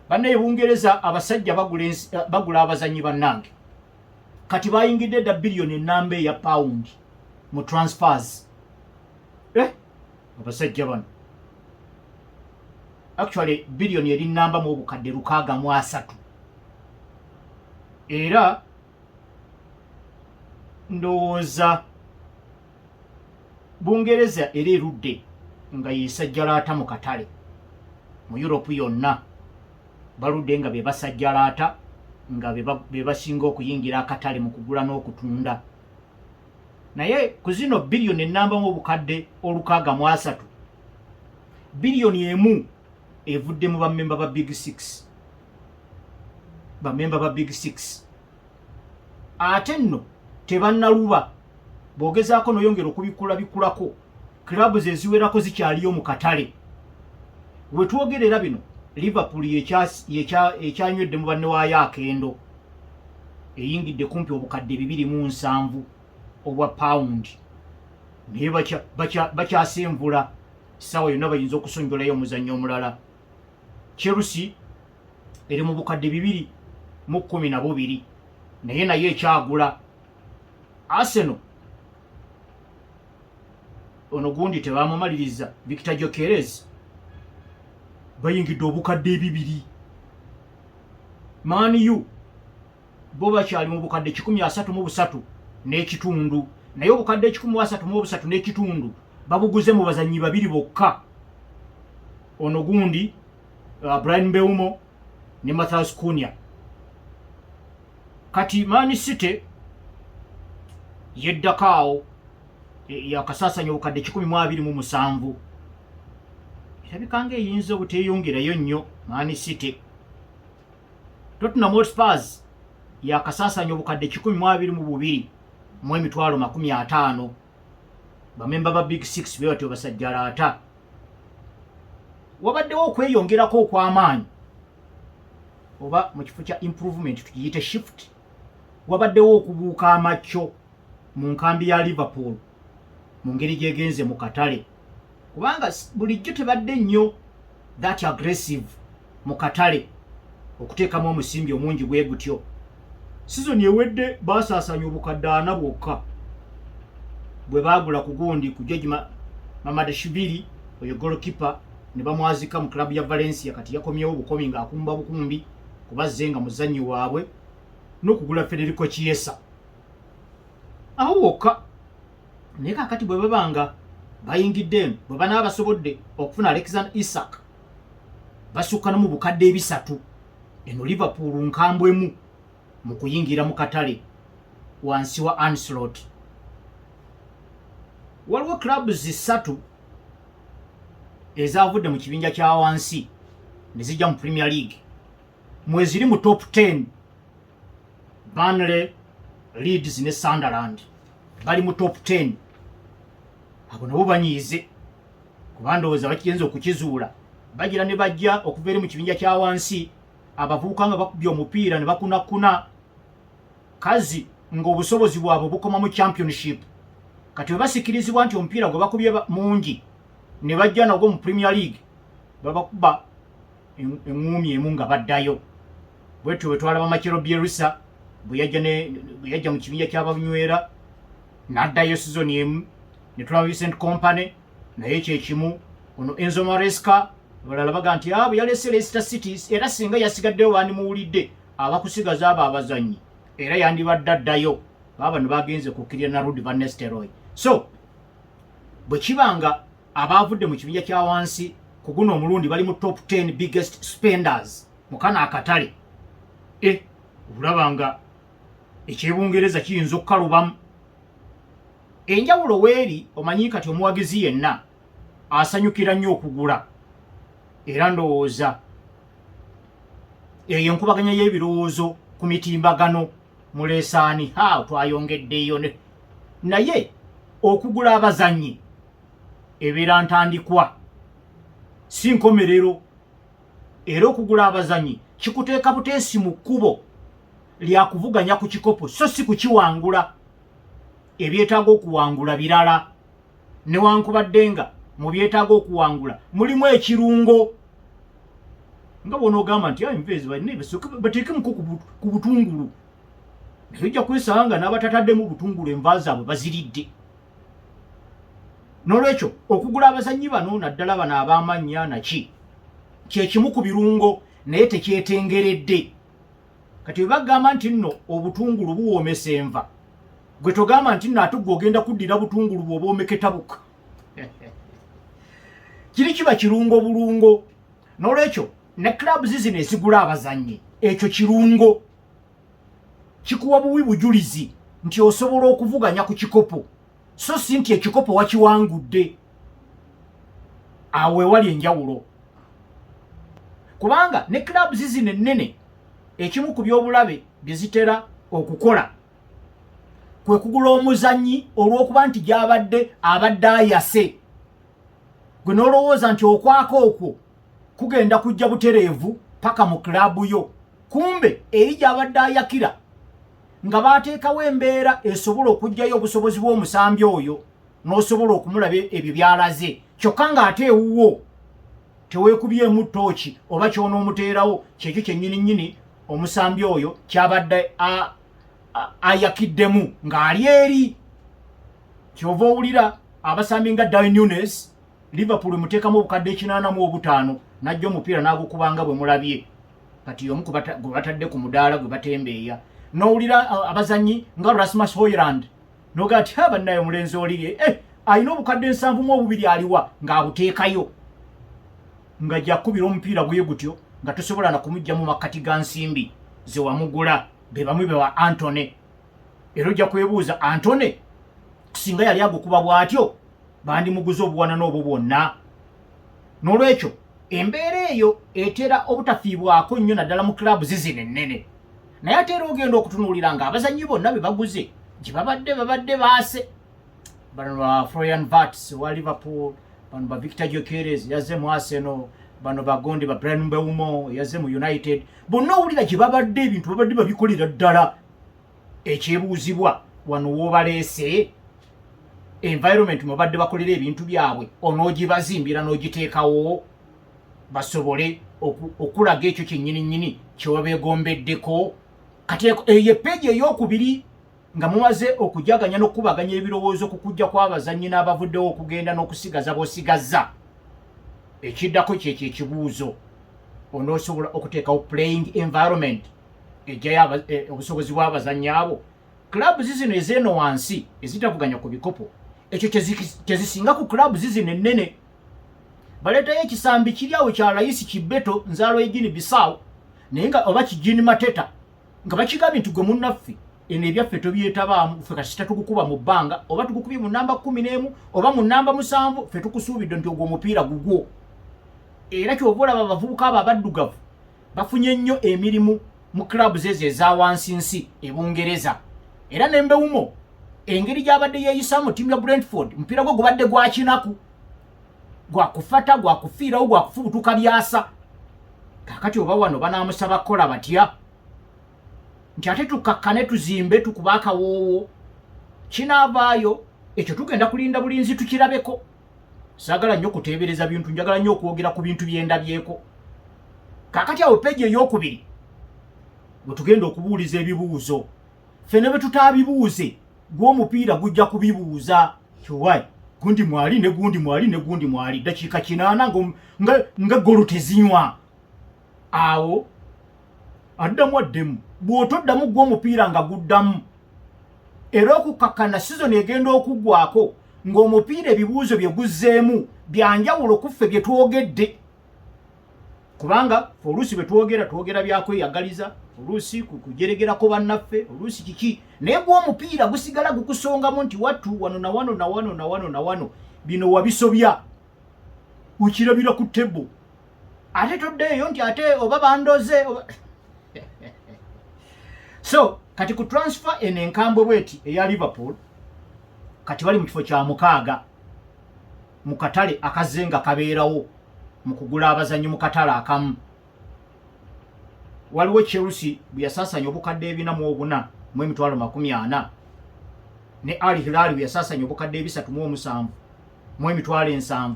Banne Bungereza abasajja bagula abazanyi bannange. Kati bayingidde da billion nambe ya pound mu transfers. Abasajja bano. Actually billion yeri namba mu bukadde lukaaga mu asatu. Era ndowooza Bungereza erudde nga yesajjalaata mu katale mu Europe yonna baludde nga be basajjalaata nga be basinga okuyingira akatale mu kugula n'okutunda. Naye ku zino billion ennamba mu bukadde olukaaga mu asatu, billion emu evudde mu bammemba ba Big Six. Bammemba ba Big Six. Ate nno tebannaluba boogezaako noyongera okubikulako clubs eziwerako zikyaliyo mu katale. We twogerera bino Liverpool ekyanywedde mu banne waayo akendo eyingidde kumpi obukadde 207 obwa pound. Naye bakyasenvula ssaawa yonna bayinza okusonjolayo omuzannyo omulala. Chelsea eri mu bukadde 212 naye naye ekyagula. Arsenal ono gundi tebamumaliriza Victor Gyökeres bayingidde obukadde 2. Man U bo bakyali mu bukadde 133 n'ekitundu, naye obukadde 133 n'ekitundu babuguze mu bazanyi 2 bokka. Ono gundi Brian Mbeumo ne Matheus Cunha. Kati Man City yeddakaawo yakasasanya obukadde 127. Erabika ng'eyinza obuteeyongerayo nnyo Man City. Tottenham Hotspur yakasasanya obukadde 122 mu emitwalo 50. Bamemba ba Big Six bwe batyo basajjalaata. Wabaddewo okweyongerako okw'amaanyi oba mu kifo kya improvement tukiyite shift. Wabaddewo okubuuka amacco mu nkambi ya Liverpool mu ngeri gyegenze mu katale, kubanga bulijjo tebadde nnyo that aggressive mu katale okuteekamu omusimbi omungi bwe gutyo. Season ewedde basaasanya obukadde 4 bwokka bwe baagula ku gundi ku George Mamadashvili oyo goalkeeper ne bamwazika mu klabu ya Valencia. Kati yakomyewo bukomi ng'akumba bukumbi kubazze nga muzannyi waabwe n'okugula Federico Chiesa awo wokka. Naye kakati bwe babanga bayingidde bwe banaaba basobodde okufuna Alexander Isak basukka no mu bukadde 3 eno Liverpool nkambwemu mu kuyingira mu katale wansi wa Ancelotti. Waliwo clubs 3 ezavudde mu kibinja kya wansi ne zijja mu Premier League mweziri mu top 10. Burnley, Leeds ne Sunderland bali mu top 10. Abo nabo banyiize kuba ndowooza bakigenza okukizuula. Bagira ne bajja okuva eri mu kibinja kya wansi abavubuka nga bakubye omupiira ne bakunakuna kazi ng'obusobozi bwabwe bukoma mu championship. Kati bwe basikirizibwa nti omupiira gwe bakubye mungi ne bajja nagwo mu Premier League babakuba eŋŋumi emu nga baddayo. Bwetyo bwe twalaba Marcelo Bielsa bwe yajja mu kibinja ky'abanywera n'addayo season emu, ne tulaba Vincent Kompany naye kyekimu. Ono Enzo Maresca balala baga nti bwe yalese Leicester City era singa yasigaddeyo bandimuwulidde abakusigaza abo abazannyi era yandibadde addayo baba ne bagenze kukkirira na Ruud van Nistelrooy. So bwe kibanga abaavudde mu kibinja kya wansi ku guno omulundi bali mu top 10 biggest spenders mu kana akatale, olabanga ekyebungereza kiyinza okukalubamu. Enjawulo weeri omanyi kati omuwagizi yenna asanyukira nnyo okugula, era ndowooza eyo enkubaganya y'ebirowoozo ku mitimbagano muleesaani twayongeddeyo. Naye okugula abazannyi ebeera ntandikwa si nkomerero, era okugula abazannyi kikuteeka buteesi mu kkubo lya kuvuganya ku kikopo so si kukiwangula. Ebyetaaga okuwangula birala, newankubadde nga mu byetaaga okuwangula mulimu ekirungo. nga bonogamba nti invezi bane bateeke muko ku butungulu ejja kwesanga n'abatataddemu butungulu enva zaabwe baziridde. N'olwekyo okugula abazannyi bano naddala bano ab'amannya naki kyekimu ku birungo naye tekyetengeredde. Kati bwe bagamba nti nno obutungulu buwoomesa enva, gwe togamba nti nno ate gwe ogenda kuddira butungulu bw'oba omeketabuka. Kiri kiba kirungo bulungo. N'olwekyo ne clubs zino ezigula abazannyi ekyo kirungo kikuwa buwi bujulizi nti osobola okuvuganya ku kikopo, so si nti ekikopo wakiwangudde. Awo ewali enjawulo, kubanga ne clubs zino ennene ekimu ku byobulabe bye zitera okukola kwe kugula omuzannyi olw'okuba nti gy'abadde abadde ayase. Gwe n'olowooza nti okwako okwo kugenda kujja butereevu paka mu klabu yo, kumbe eri gy'abadde ayakira nga baateekawo embeera esobola okugjayo obusobozi bw'omusambi oyo n'osobola okumulaba ebyo by'alaze, kyokka ng'ate ewuwo teweekubyemu ttooki oba ky'onoomuteerawo kyekyo kyennyini omusambi oyo ky'abadde ayakiddemu ng'ali eri. Kyova owulira abasambi nga Darwin Núñez Liverpool muteekamu obukadde 85 n'ajja omupiira n'agukubanga bwe mulabye, kati omu gwe batadde ku mudaala gwe batembeeya. N'owulira abazannyi nga Rasmus Hojlund n'ogaa ti bannaye omulenzi oliye alina obukadde 72 aliwa ng'abuteekayo ng'ajja kkubira omupiira gwe gutyo nga tosobola na kumujja mu makkati ga nsimbi ze wamugula be bamwe bewa Antony. Era ojja kwebuuza Antony singa yali agukuba bw'atyo bandimuguza obuwana n'obwo bwonna. N'olwekyo embeera eyo etera obutafiibwako nnyo naddala mu club zizino ennene, naye ate era ogenda okutunuulira ng'abazannyi bonna be baguze gye babadde baase. Bano ba Florian Wirtz wa Liverpool, bano ba Victor Gyökeres yazze mu Arsenal, bano bagondi ba Bryan Mbeumo yazze mu United. Bonna owulira gye babadde ebintu babadde babikolera ddala. Ekyebuuzibwa wano woobaleese environment mwe badde bakolera ebintu byabwe onoogibazimbira n'ogiteekawo basobole okulaga ekyo kyennyini kyewabeegombeddeko. Kati eyo epeegi ey'okubiri nga mumaze okujaganya n'okubaganya ebirowoozo ku kujja kw'abazannyi n'abavuddewo okugenda n'okusigaza b'osigaza, ekiddako kyekyo ekibuuzo onoosobola okuteekawo playing environment ejjayo obusobozi bw'abazannyi abo. Club zizino ez'eno wansi ezitavuganya ku bikopo, ekyo kyezisinga ku club zizino ennene. Baleetayo ekisambi kiri awo kya Rais Kibeto nzaalo y'Guinea Bissau naye nga oba Kijini Mateta nga bakigambye nti gwe munnaffe eno ebyaffe tobyetabaamu, ffe kasita tukukuba mu bbanga oba tukukubye mu namba 11 oba mu namba 7 ffe tukusuubidde nti ogwo omupiira gugwo. Era kyova olaba abavubuka abo abaddugavu bafunye nnyo emirimu mu clubs ezo eza wansi nsi e Bungereza. Era ne Mbeumo engeri gy'abadde yeeyisaamu ttiimu ya Brentford mupiira gwe gubadde gwakinaku, gwakufata gwakufiirawo gwakufubutuka byasa. Kakati oba wano banaamusaba kukola batya nti ate tukakkane tuzimbe tukuba akawoowo kinaavaayo? Ekyo tugenda kulinda bulinzi tukirabeko. Saagala nnyo kuteebereza bintu, njagala nnyo okwogera ku bintu byendabyeko. Kakati awo peegi ey'okubiri bwe tugenda okubuuliza ebibuuzo, ffe ne bwe tutaabibuuze gw'omupiira gujja kubibuuza. Kyowaayi gundi mwali ne gundi mwali ne gundi mwali, dakiika 8 nga golo tezinywa. Awo addamu addemu, bw'otoddamu gw'omupiira nga guddamu. Era okukakkana sizoni egenda okuggwako ng'omupiira ebibuuzo bye guzzeemu byanjawulo ku ffe bye twogedde. Kubanga oluusi bwe twogera byakweyagaliza, oluusi kujeregerako bannaffe, oluusi kiki, naye gw'omupiira gusigala gukusongamu nti wattu wano na wano na wano na wano na wano bino wabisobya ukirabira ku tebo, ate toddeeyo nti ate oba bandoze so kati ku transfer eno enkambwe bweti eya Liverpool kati bali mu kifo kya 6 mu katale akazenga kabeerawo mu kugula abazannyi mu katale akamu. Waliwo Chelsea bwe yasaasanya obukadde 4 mu emitwalo 40 ne Al Hilal bwe yasaasanya obukadde 37 mu emitwalo 7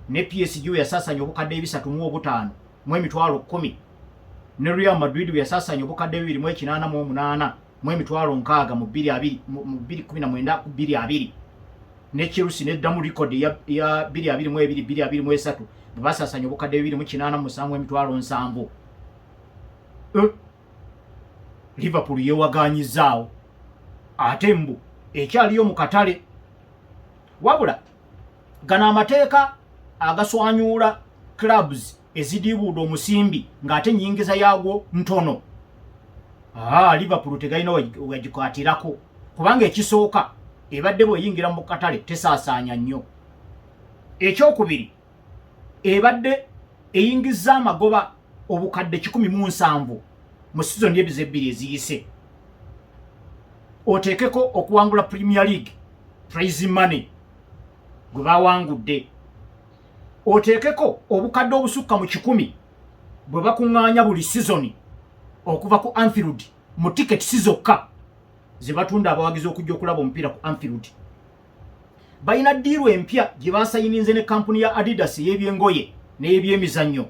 ne PSG bwe yasaasanya obukadde 35 mu emitwalo 10 ne Real Madrid byasaasanya obukadde 288 mu emitwalo 60 mu 2019 ne Chelsea neddamu record ya 2022-2023 basaasanya obukadde 287 emitwalo 7. Liverpool yewaganyizaawo ate mbu ekyaliyo mu katale wabula gana amateeka agaswanyuula clubs ezidiibuuda omusimbi ng'ate nyingiza yaagwo ntono. Liverpool tegalina wagikwatirako kubanga ekisooka ebadde bweyingira mu katale tesaasaanya nnyo. Ekyokubiri ebadde eyingiza amagoba obukadde 17 mu sizoni ebbiri eziyise. Oteekeko okuwangula Premier League prize money gwe bawangudde. Oteekeko obukadde obusukka mu 10 bwe bakuŋŋaanya buli sizoni okuva ku Anfield mu tiketi zokka ze batunda abawagizi okujja okulaba omupiira ku Anfield. Balina ddiiru empya gye baasayininze ne kampuni ya Adidas ey'ebyengoye n'ebyemizannyo.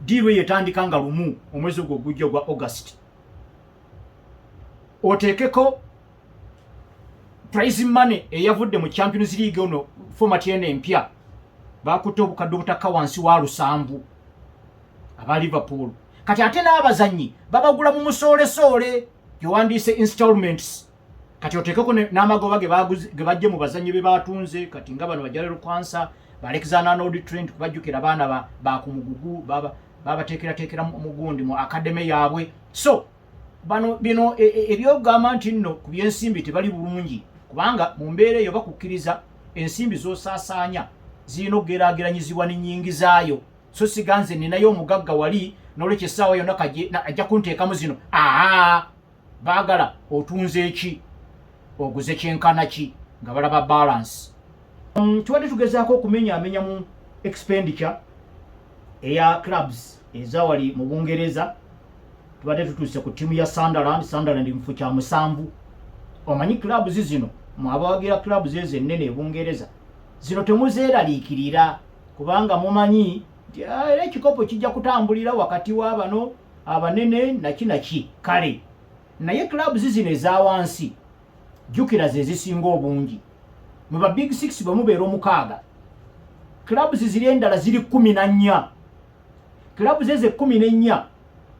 Ddiiru eyo etandika nga 1 omwezi ogwo ogujja ogwa August. Oteekeko prize money eyavudde mu Champions League ono format eno empya bakutte obukadde obutakka wansi wa 7 aba Liverpool. Kati ate n'abazannyi babagula mu musoole-soole gyewandiise installments. Kati oteekeko n'amagoba ge bajje mu bazannyi be batunze kati nga bano Bajalero Kwansa ba Alexander Arnold Trent kubajjukira abaana ba ku mugugu babateekerateekera mu gundi mu academy yaabwe. So bino ebyogamba nti nno ku byensimbi tebali bulungi kubanga mu mbeera eyo bakukkiriza ensimbi z'osaasaanya zirina okugeraageranyizibwa n'ennyingizaayo. So siganze ninayo omugagga wali n'olwekyo essaawa yonna ajja kunteekamu zino. Baagala otunze eki oguze kyenkana ki nga balaba balance. Tubadde tugezaako okumenyaamenya mu expenditure eya clubs ezawali mu Bungereza. Tubadde tutuuse ku ttiimu ya Sunderland mu kifo kya 7. Omanyi clubs zino mu abawagira clubs ezo ennene e Bungereza zino temuzeeraliikirira kubanga mumanyi era ekikopo kijja kutambulira wakati wa bano abanene naki kale. Naye clubs zino eza wansi jjukira ze zisinga obungi. Mu ba big 6 bamubeera 6. Clubs ziri endala ziri 14. Clubs eze 14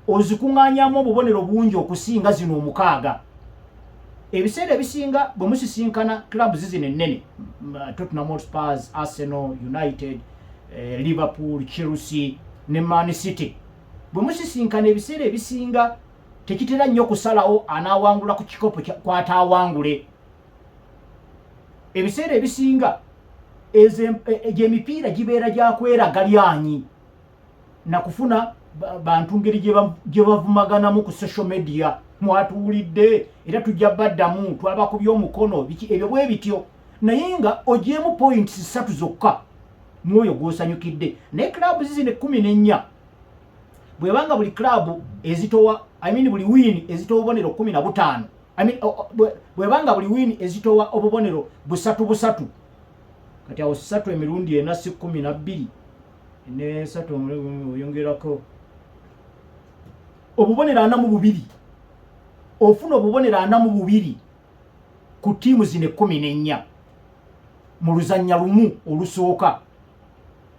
ozikuŋŋaanyamu obubonero bungi okusinga zino 6. Ebiseera ebisinga bwe musisinkana clubs zino ennene Tottenham Hotspur, Arsenal, United, Liverpool, Chelsea ne Man City, bwe musisinkana ebiseera ebisinga tekitera nnyo kusalawo anaawangula ku kikopo kwataawangule. Ebiseera ebisinga gy'emipiira gibeera gyakweragalyanyi na kufuna bantu ngeri gye bavumaganamu ku social media. Mwatuwulidde era tujja baddamu twabakubye omukono biki ebyo bwe bityo, naye nga ogyemu points 3 zokka mwoyo gwosanyukidde. Naye club zizine 14 bwebanga buli club ezitowa buli win ezitowa obubonero 15 bwebanga buli win ezitowa obubonero busatu kati awo 3 emirundi ena si 12 ne 3 oyongerako obubonero 42 ofuna obubonero 42 ku ttiimu zine 14 mu luzannya lumu olusooka.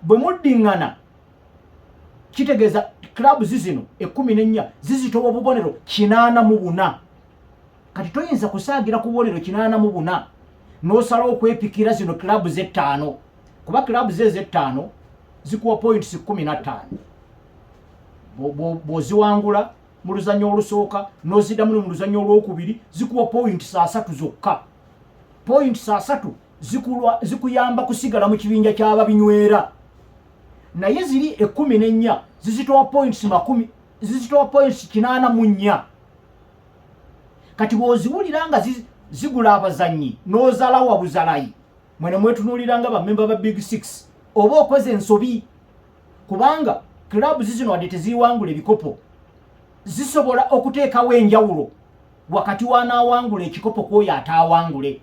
Bwe muddiŋŋana kitegeeza club zino 14 zizitowa obubonero 84. Kati toyinza kusaagira ku bubonero 84 n'osalawo okwepikira zino club z'5 kuba club z'5 zikuwa points 15. Bw'oziwangula mu luzannya olusooka n'oziddamu mu luzannya olwokubiri zikuwa points 3 zokka. Points 3 zikuyamba kusigala mu kibinja ky'ababinywera. Naye ziri 14 zizitowa points 10 zizitowa points 84. Kati bw'oziwulira nga zigula abazannyi n'ozalawa buzalayi mwene mwetunuulira nga bammemba ba big 6 oba okoze ensobi kubanga club zino wadde teziwangula ebikopo zisobola okuteekawo enjawulo wakati wanaawangula ekikopo kwoyo ataawangule.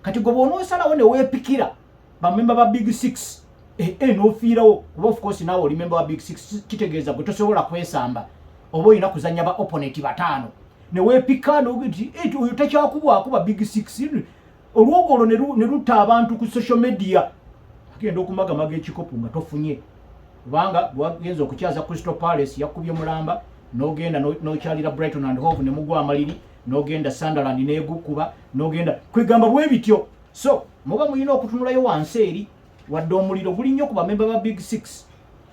Kati gwe bw'onoosalawo ne weepikira bammemba ba big 6 n'ofiirawo kuba of course naawe oli member wa big six kitegeeza gwe tosobola kwesamba oba olina kuzannya ba opponent bataano ne weepika nti oyo takyakubwako ba big six olwogo olwo ne lutta abantu ku social media agenda okumagamaga ekikopo nga tofunye kubanga wagenza okukyaza Crystal Palace yakubye mulamba n'ogenda n'okyalira Brighton and Hove ne mugwa amaliri n'ogenda Sunderland n'egukuba n'ogenda kwegamba bwe bityo so muba muyina okutunulayo wansi eri wadde omuliro guli nnyo ku bamemba ba big six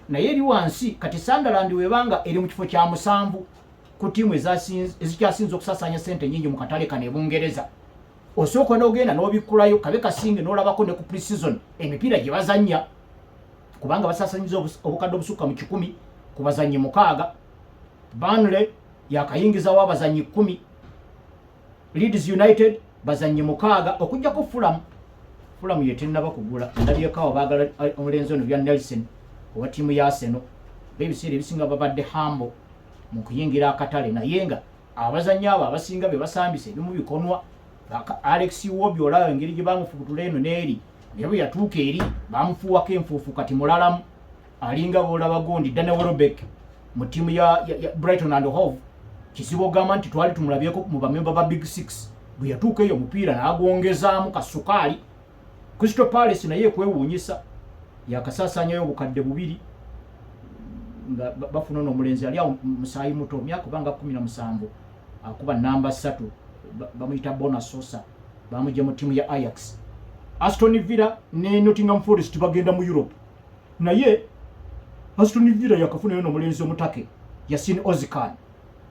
naye eri wansi kati Sunderland webanga eri mu kifo kya musanvu ku tiimu ezikyasinza okusasanya sente nyingi mu katale kano e Bungereza osooka n'ogenda n'obikkulayo kabe kasinge n'olabako ne ku pre-season emipiira gye bazannya kubanga basasanyiza obukadde obusukka mu 10 ku bazanyi 6 Burnley yakayingizawo abazanyi 10 Leeds United bazanyi 6 okujjako Fulham yetennaba kugula ndabyekawo baagala omulenzi ono bya Nelson owa tiimu ya Arsenal bebiseera ebisinga babadde hambo mu kuyingira akatale naye nga abazanyi abo abasinga be basambise ebimu bikonwa Alex Iwobi olaba engeri gye bamufubutula eno n'eri naye bwe yatuuka eri bamufuuwako enfuufu kati mulalamu alinga boolaba gondi Danny Welbeck mu tiimu ya Brighton and Hove kizibu ogamba nti twali tumulabyeko mu bamemba ba big six bwe yatuuka eyo omupiira n'agwongezaamu kasukaali Crystal Palace naye kwewuunyisa yakasaasaanyayo obukadde 2 nga bafuna n'omulenzi ali awo musaayi muto myaka kubanga 17 akuba namba 3 bamuyita Bonasosa bamujja mu tiimu ya Ajax Aston Villa ne Nottingham Forest bagenda mu Europe naye Aston Villa yakafunayo n'omulenzi omutake Yasin Ozkan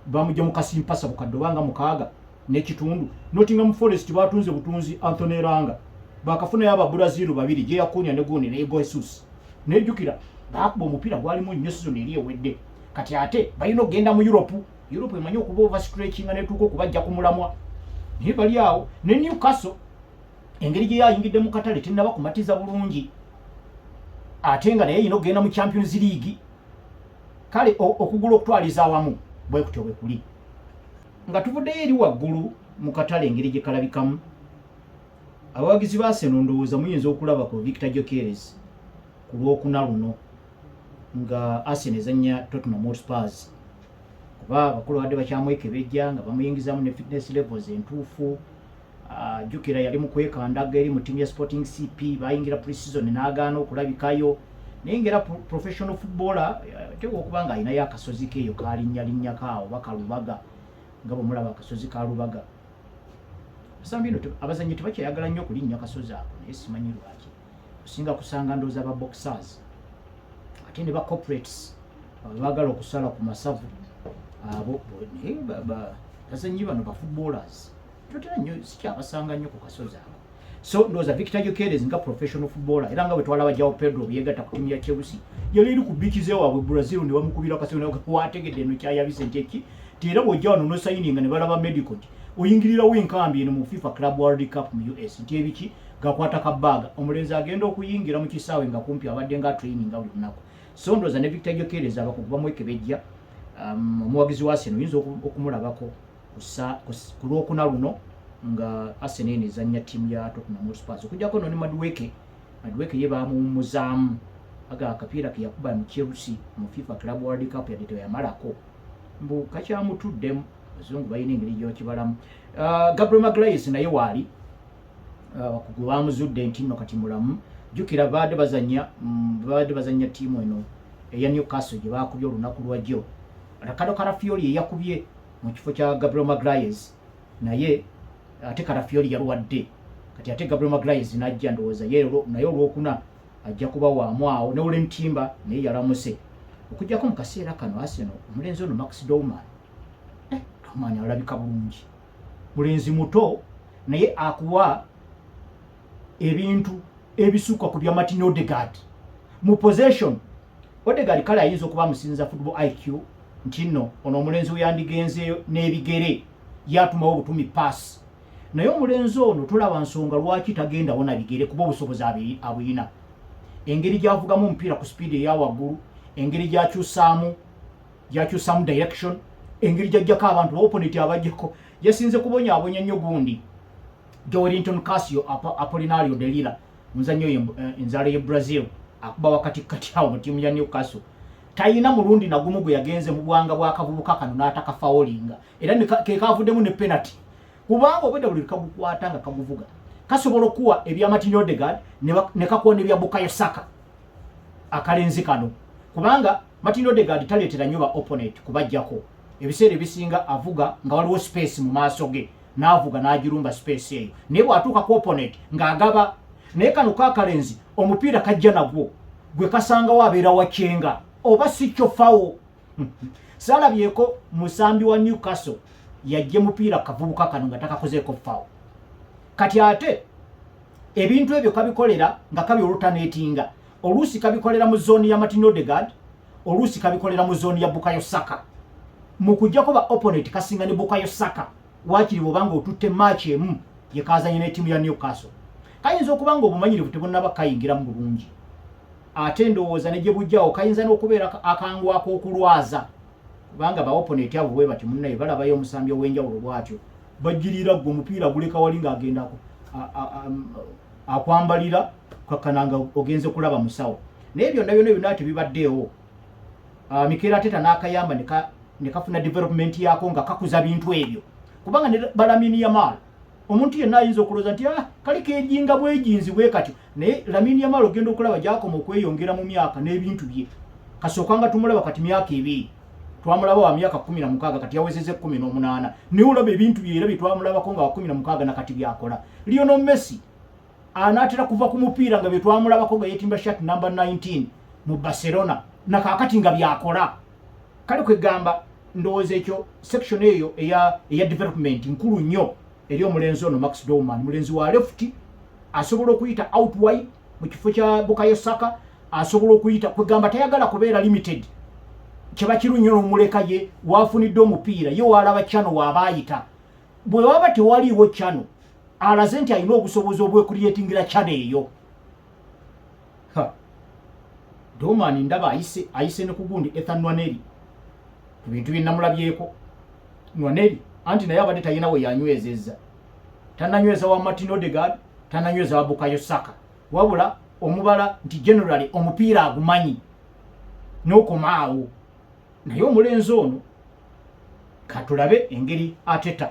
bamujja mu kasimpasa bukadde banga 6 n'ekitundu Nottingham Forest batunze butunzi Anthony Elanga bakafunayo aba Brazil 2 je yakunya ne goni ne Jesus nejukira bakuba omupiira gwalimu nnyo season eri ewedde kati ate balina okugenda mu Europe emanyi okuba overstretching netuuka okubajja ku mulamwa naye bali awo ne Newcastle engeri gye yayingidde mu katale tennaba kumatiza bulungi ate nga naye yina okugenda mu Champions League kale okugula okutwaliza awamu bwe kutyo bwe kuli nga tuvuddeyo eri waggulu mu katale engeri gye kalabikamu abawagizi ba Arsenal ndowooza muyinza okulaba ku Victor Gyökeres ku lwokuna luno nga Arsenal ezannya Tottenham Hotspur kuba bakulu badde bakyamwekebejja nga bamuyingizamu ne fitness levels entuufu Jukira yali mu kwekandaga eri mu tiimu ya Sporting CP bayingira pre-season n'agaana okulabikayo naye ngera professional footballer tewa okuba nga alinayo akasozi keeyo kalinnya kaawo bakalubaga nga bwe mulaba akasozi ka lubaga Sambino abazanyi tebakyayagala nnyo okulinnya akasozi ako naye simanyi lwaki osinga kusanga ndooza aba boxers ate ne ba corporates baagala okusala ku masavu abo naye bazanyi bano ba footballers totera nnyo sikyabasanga nnyo ku kasozi ako so ndooza Victor Gyökeres nga professional footballer era nga bwe twalaba Joao Pedro byegatta ku tiimu ya Chelsea yali eri ku biikize waabwe Brazil ne bamukubira akasozi wategedde eno kyayabise nti eki era bw'ojja wano n'osayininga ne balaba medical oyingirirawo enkambi eno mu FIFA Club World Cup mu US nti ebiki gakwata kabbaga omulenzi agenda okuyingira mu kisaawe nga kumpi abadde nga training buli lunaku so ndooza ne Victor Gyökeres abakugu bamwekebejja omuwagizi wa Arsenal oyinza okumulabako ku lwokuna luno nga Arsenal ezannya ttiimu ya Tottenham Hotspur okujjako no ne Madueke ye bamuwummuzaamu aga akapiira ke yakuba mu Chelsea mu FIFA Club World Cup yadde teyamalako mbu kakyamutuddemu abazungu balina engeri gyokibalamu Gabriel Magalhaes naye waali abakugu bamuzudde nti nno kati mulamu jjukira baadde bazannya ttiimu eno eya Newcastle gye baakubye olunaku lwajjo Ricardo Carafiori eyakubye mu kifo kya Gabriel Magalhaes naye ate Carafiori yalwadde kati ate Gabriel Magalhaes n'ajja ndowooza naye olwokuna ajja kuba waamu awo ne Olen Timber naye yalamuse okujjako mu kaseera kano Arsenal omulenzi ono Max Dorman Dorman alabika bulungi mulenzi muto naye akuwa ebintu ebisuka ku bya Martin Odegaard mu possession Odegaard kale ayinza okuba amusinza football IQ nti nno ono omulenzi we yandigenzeeyo n'ebigere yatumawo obutumi pass naye omulenzi ono tulaba nsonga lwaki tagenda wona bigere kuba obusobozi abuyina engeri gy'avugamu omupiira ku speed eya waggulu engeri gy'akyusaamu direction engeri gy'ajjako abantu opponent abajjeko yasinze kubonyaabonya nnyo gundi Joelinton Casio Apolinario de Lila muzannyo enzalo ye Brazil akuba wakati kati awo mu tiimu ya Newcastle tayina mulundi nagumu gwe yagenze mu bwanga bwa kavubuka kano n'ataka foulinga era ke kavuddemu ne penalty kubanga obwedda buli kagukwata nga kaguvuga kasobola okuwa ebya Martin Odegaard ne kakuwa n'ebya Bukayo Saka akalenzi kano kubanga Martin Odegaard taleetera nnyo ba opponent kubajjako ebiseera ebisinga avuga nga waliwo space mu maaso ge n'avuga n'agirumba space eyo naye bw'atuuka ku opponent ng'agaba naye kano kaakalenzi omupiira kajja nagwo gwe kasangawo abeera wakyenga oba si kyofawo saalabyeko musambi wa Newcastle yajje mupiira kavubuka kano nga takakozeeko fawo kati ate ebintu ebyo kabikolera nga kabyolutaneetinga oluusi kabikolera mu zooni ya Martin Odegaard oluusi kabikolera mu zooni ya Bukayo Saka mu kujjako ba opponent kasinga ne Bukayo Saka waakiri bw'obanga otutte match emu ye kaazanye n'ettiimu ya Newcastle kayinza okuba nga obumanyirivu tebunnaba kayingira mu bulungi ate ndowooza ne gye bujjawo kayinza n'okubeera akangu ak'okulwaza kubanga ba opponent abo bwe bati munnaye balabayo omusambi ow'enjawulo bw'atyo bajjirira gwe omupiira guleka wali ng'agenda akwambalira kakananga ogenze kulaba musawo naye byonna byonna tebibaddeewo Mikel Arteta n'akayamba ne kafuna development yaako nga kakuza bintu ebyo kubanga ne Lamine Yamal omuntu yenna ayinza okulooza nti kali keejinga bwejinzi bwe katyo naye Lamine Yamal ogenda okulaba gyakoma okweyongera mu myaka n'ebintu bye kasookanga tumulaba kati myaka ebiri twamulaba wa myaka 16 kati yawezeze 18 naye olaba ebintu bye era bye twamulabako nga wa 16 nakati byakola Lionel Messi anaatera kuva ku mupiira nga bye twamulabako nga yeetimba shirt number 19 mu Barcelona nakakati nga byakola kale kwegamba ndowooza ekyo section eyo eya development nkulu nnyo eri omulenzi ono Max Dorman mulenzi wa left asobola okuyita out wide mu kifo kya Bukayo Saka asobola okuyita kwegamba tayagala kubeera limited kiba kirunyo n'omuleka ye waafunidde omupiira ye waalaba chano waabaayita bwe waba tewaliiwo chano alaze nti alina obusobozi obwekuriyetingira chano eyo Dorman ndaba ayise ne ku gundi Ethan Nwaneri ku bintu bye namulabyeko Nwaneri anti naye abadde talina we yanywezezza tananyweza wa Martin Odegaard tananyweza wa Bukayo Saka wabula omubala nti generally omupiira agumanyi n'okomaawo naye omulenzi ono katulabe engeri Arteta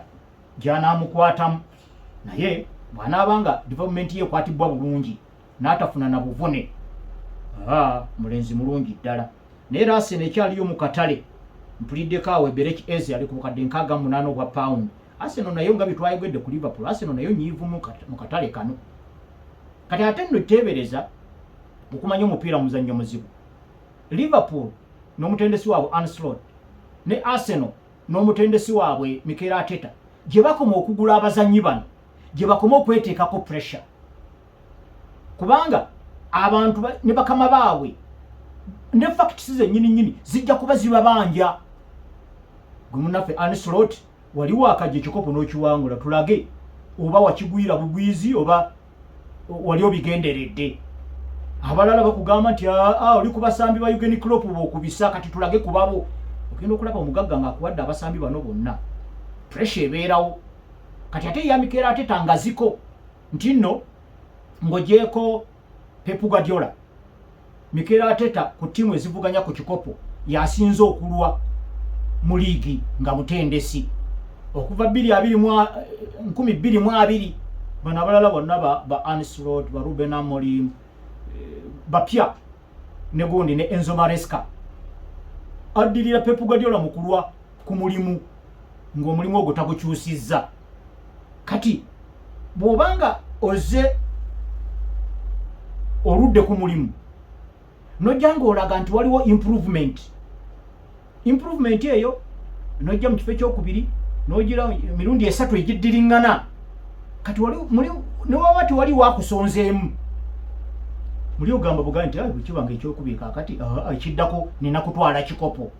gy'anaamukwatamu naye bw'anaabanga development ye ekwatibwa bulungi n'atafuna na buvune mulenzi mulungi ddala naye Arsenal ekyaliyo mu katale mpuliddeko awo Bereki Eze ali ku bukadde 68 obwa pound Arsenal nayo nga bitwayegwedde ku Liverpool Arsenal nayo nyiivu mu katale kano kati ate nno teebereza okumanya omupiira muzannyo muzibu Liverpool n'omutendesi waabwe Arne Slot ne Arsenal n'omutendesi waabwe Mikel Arteta gye bakoma okugula abazannyi bano gye bakoma okweteekako pressure kubanga abantu ne bakama baabwe ne facts zennyini zijja kuba zibabanja gwe munnaffe Arne Slot waliwo akajja ekikopo n'okiwangula tulage oba wakigwira bugwizi oba wali obigenderedde abalala bakugamba nti oli ku basambi ba Jurgen Klopp bw'okubisa kati tulage ku babo ogenda okulaba omugagga ng'akuwadde abasambi bano bonna pressure ebeerawo kati ate ya Mikel Arteta ngaziko nti nno ng'ogyeko Pep Guardiola Mikel Arteta ku ttiimu ezivuganya ku kikopo yasinze okulwa mu liigi nga mutendesi okuva 2022 bano abalala bonna ba Arne Slot ba Ruben Amorim bapya ne gundi ne Enzo Maresca addirira Pep Guardiola mu kulwa ku mulimu ng'omulimu ogwo tagukyusizza kati bw'obanga oze oludde ku mulimu nojja ng'olaga nti waliwo improvement eyo nojja mu kifo ekyokubiri nogira emirundi 3 egiddiriŋŋana kati ne waba tewali waakusonzeemu muli ogamba buga nti bwekibanga ekyokubiri kakati ekiddako nina kutwala kikopo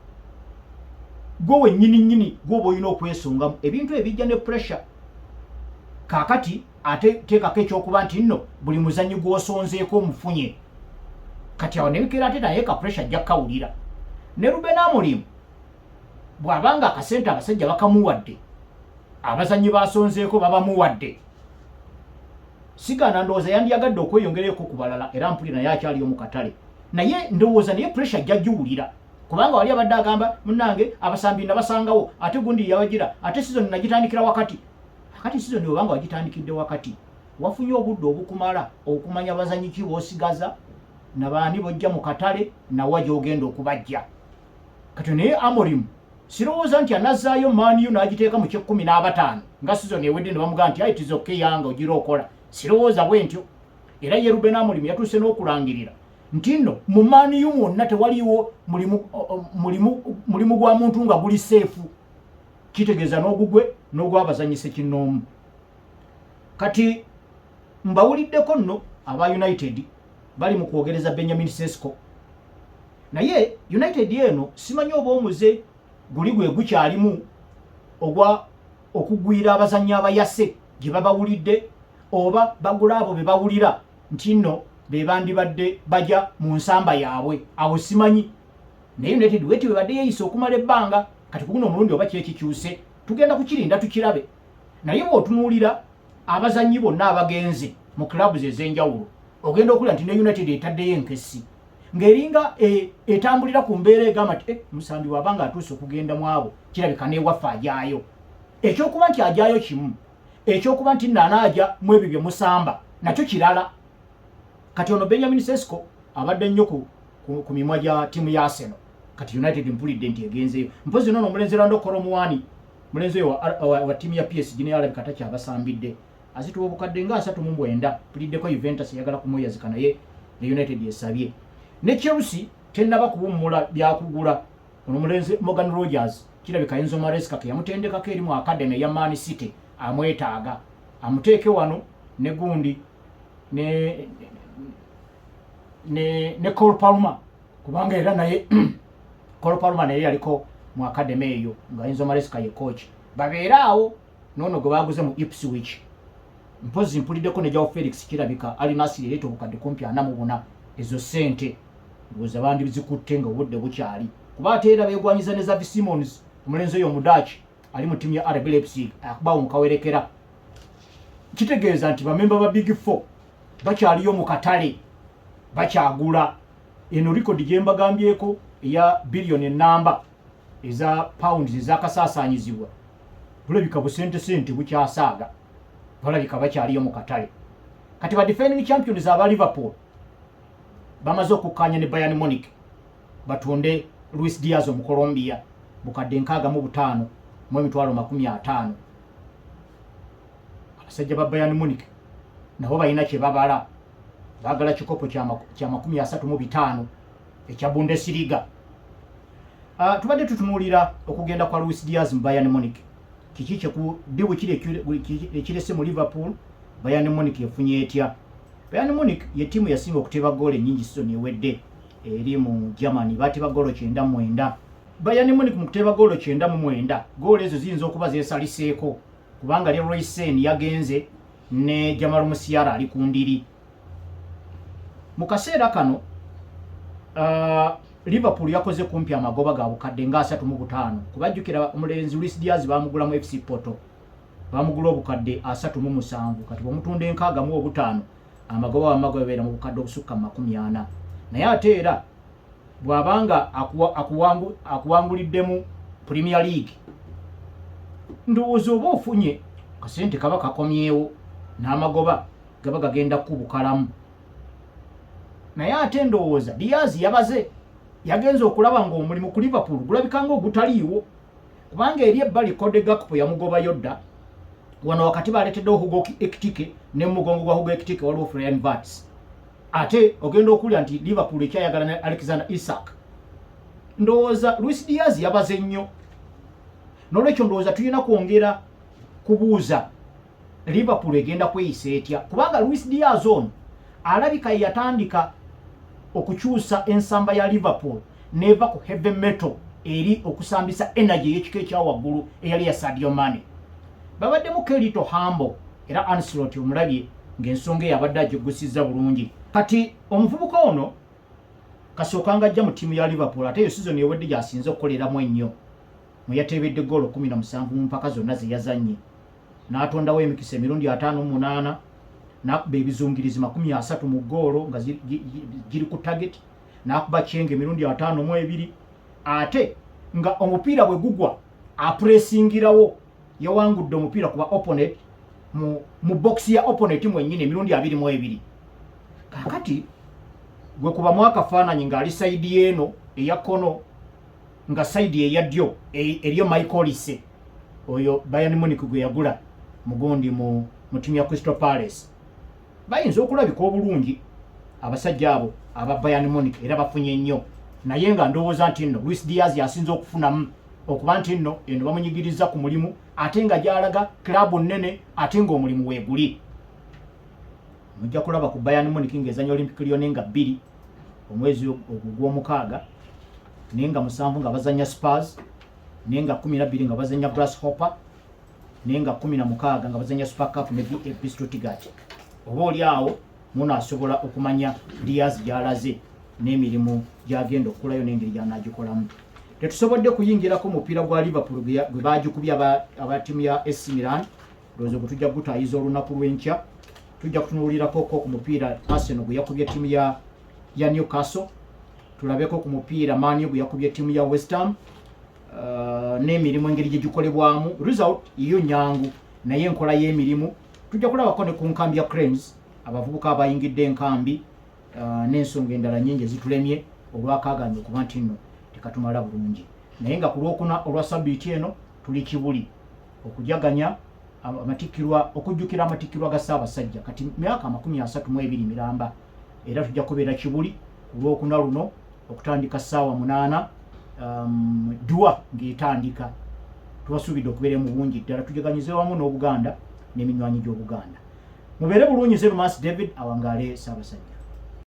gwe wennyini gwoba olina okwesongamu ebintu ebijja ne pressure kakati ate teekako ekyokuba nti nno buli muzannyi gw'osonzeeko omufunye kati awo ne Mikel Arteta naye ka pressure ajja kkawulira ne Ruben Amorim bw'abanga akasente abasajja bakamuwadde abazannyi basonzeeko babamuwadde sigana ndowooza yandiyagadde okweyongereko ku balala era mpulira naye akyaliyo mu katale naye ndowooza naye pressure jajjuwulira kubanga wali abadde agamba munnange abasambi nabasangawo ate gundi yabagira ate season nagitandikira wakati akati season obanga wagitandikidde wakati wafunye obudde obukumala okumanya bazanyi ki boosigaza nabaani bojja mu katale nawa gy'ogenda okubajja kati naye Amorim sirowooza nti anazzaayo Man U n'agiteeka mu 15 nga season ewedde ne bamugamba nti it is okay yanga ogira okola sirowooza bwe ntyo era ye Ruben Amorim yatuuse n'okulangirira nti nno mu Man U mwonna tewaliwo mulimu gwa muntu nga guli seefu kitegeeza n'ogugwe n'ogwabazanyise kinnoomu kati mbawuliddeko nno aba United bali mu kwogereza Benjamin Sesko naye United eno simanyi oba omuze guli gwe gukyalimu ogwa okugwira abazannyi abayase gye babawulidde oba bagula abo be bawulira nti nno be bandibadde bajja mu nsamba yaabwe awo simanyi naye United weti we badde yeeyisa okumala ebbanga kati kuguno omulundi oba kyekikyuse tugenda kukirinda tukirabe naye bw'otunuulira abazannyi bonna abagenzi mu clubs ez'enjawulo ogenda okulira nti ne United etaddeyo enkesi ng'eringa etambulira ku mbeera egamba nti musambi wabanga atuuse okugenda mu abo kirabika n'ewaffe ajaayo ekyokuba nti ajaayo kimu ekyokuba nti nanaaja mu ebyo bye musamba nakyo kirala kati ono Benjamin Sesko abadde nnyo ku mimwa gya ttiimu ya Arsenal kati United mpulidde nti egenzeyo mpozi nono omulenzi Lando Kolomuwani mulenzi wa ttiimu ya PSG ne alabika takyabasambidde azituwa obukadde nga 39 puliddeko Juventus eyagala kumweyazika naye ne United yesabye ne Chelsea tennaba kuwummula byakugula ono mulenzi Morgan Rogers kirabika Enzo Maresca ke yamutendekako eri mu academy ya Man City amwetaaga amuteeke wano ne gundi ne Cole Palmer kubanga era naye Cole Palmer naye yaliko mu academy eyo nga Enzo Maresca ye coach babeeraawo nono gwe baguze mu Ipswich mpozi mpuliddeko ne Joao Felix kirabika ali Nasiri leto bukadde kumpi 44 ezo sente ndowooza bandi bizikutte nga obudde bukyali kuba ate era beegwanyiza ne Xavi Simons omulenzi oyo Omudaaki ali mu ttiimu ya RB Leipzig akubawo mukawerekera kitegeeza nti bamemba ba Big Four bakyaliyo mu katale bakyagula eno record gye mbagambyeko eya billion enamba eza pounds ezakasaasaanyizibwa bulabika busente bukyasaaga balabika bakyaliyo mu katale kati ba defending champions aba Liverpool bamaze okukkaanya ne Bayern Munich batunde Luis Diaz mu Colombia bukadde 65 mu emitwalo 50 abasajja ba Bayern Munich nabo balina kye babala bagala kikopo kya 35 ekya Bundesliga tubadde tutunuulira okugenda kwa Luis Diaz mu Bayern Munich kiki kyekudibu ekirese mu Liverpool Bayern Munich efunye etya Bayern Munich ye ttiimu yasinga okuteeba goolo ennyingi season ewedde eri mu Germany bateeba goolo 99 Bayern Munich mu kuteeba goolo 99 goolo ezo ziyinza okuba zeesaliseeko kubanga Leroy Sane yagenze ne Jamal Musiala ali ku ndiri mu kaseera kano Liverpool yakoze kumpi amagoba ga bukadde nga 35 kubajjukira omulenzi Luis Diaz bamugula mu FC Porto bamugula obukadde 37 kati bamutunde 65 amagoba amagobeera mu bukadde obusukka 40 naye ate era bwabanga akuwanguliddemu Premier League ndowooza oba ofunye kasente kaba kakomyewo n'amagoba gaba gagenda kubukalamu naye ate ndowooza Diaz yabaze yagenze okulaba ng'omulimu ku Liverpool gulabika ng'ogutaliiwo kubanga eri ebbali Cody Gakpo yamugoba yodda wano wakati baleeteddewo Hugo Ekitike ne mugongo gwa Hugo Ekitike waliwo Florian Wirtz ate ogenda okulya nti Liverpool ekyayagala ne Alexander Isak ndowooza Luis Diaz yabaze nnyo n'olwekyo ndowooza tulina kwongera kubuuza Liverpool egenda kweyisa etya kubanga Luis Diaz ono alabika yatandika okukyusa ensamba ya Liverpool neva ku heavy metal eri okusambisa energy y'ekika ekyawaggulu eyali ya Sadio Mane babaddemu Kelito Hambo era Ancelotti omulabye ng'ensonga eyabadde agigusizza bulungi kati omuvubuka ono kasookanga ajja mu ttiimu ya Liverpool ate yo season ewedde gy'asinze okukoleramu ennyo mwe yateebedde goolo 17 mu mpaka zonna ze yazannye n'atondawo emikisa emirundi 58 nakuba ebizungirizi 30 mu goolo nga giri ku target n'akuba kyenge emirundi 5-2 ate nga omupiira bwe gugwa apresingirawo yawangudde omupiira kuba opponent mu box ya opponent mwennyini emirundi 22. kakati gwe kuba mwaka faananyi ng'ali side y'eno eya kono nga side eya ddyo eriyo Michael Olise oyo Bayern Munich gwe yagula mugundi mu timu ya Crystal Palace. Bayinza okulabika obulungi abasajja abo aba Bayern Munich era bafunye nnyo, naye nga ndowooza nti nno Luis Diaz yasinze okufunamu okuba nti nno eno bamunyigiriza ku mulimu ate nga gyalaga klabu nnene ate ng'omulimu weeguli. Mujja kulaba ku Bayern Munich ng'ezanya Olympic Lyon nga 2 omwezi ogw'omukaaga, naye nga 7 nga bazanya Spurs, naye nga 12 nga bazanya Grasshopper, naye nga 16 nga bazanya Super Cup ne VfB Stuttgart. Oba oli awo munaasobola okumanya Diaz gy'alaze n'emirimu gy'agenda okukolayo n'engeri gy'anaagikolamu. Tetusobodde kuyingirako omupiira gwa Liverpool gwe baagikubye aba ttiimu ya AC Milan. Ndowooza gwe tujja gutaayiza olunaku lw'enkya. Tujja kutunuulirako ku mupiira Arsenal gwe yakubye ttiimu ya Newcastle, tulabeko ku mupiira Man U gwe yakubye ttiimu ya West Ham, n'emirimu engeri gye gikolebwamu. Result iyo nyangu naye enkola y'emirimu tujja kulabako ne ku nkambi ya Cranes, abavubuka abayingidde enkambi n'ensonga endala nnyingi ezitulemye olwakaaganya okuba nti nno tekatumala bulungi. Naye nga ku lwokuna olwa sabiiti eno tuli Kibuli okujaganya amatikirwa, okujjukira amatikirwa ga Ssaabasajja kati myaka 32 miramba, era tujja kubeera Kibuli ku lwokuna luno okutandika ssaawa 8 dua ng'etandika. Tubasuubidde okubeera mu bungi ddala tujaganyize wamu n'Obuganda n'eminywanyi gy'Obuganda. Mubeere bulungi. Zerumas David awangaale Ssaabasajja.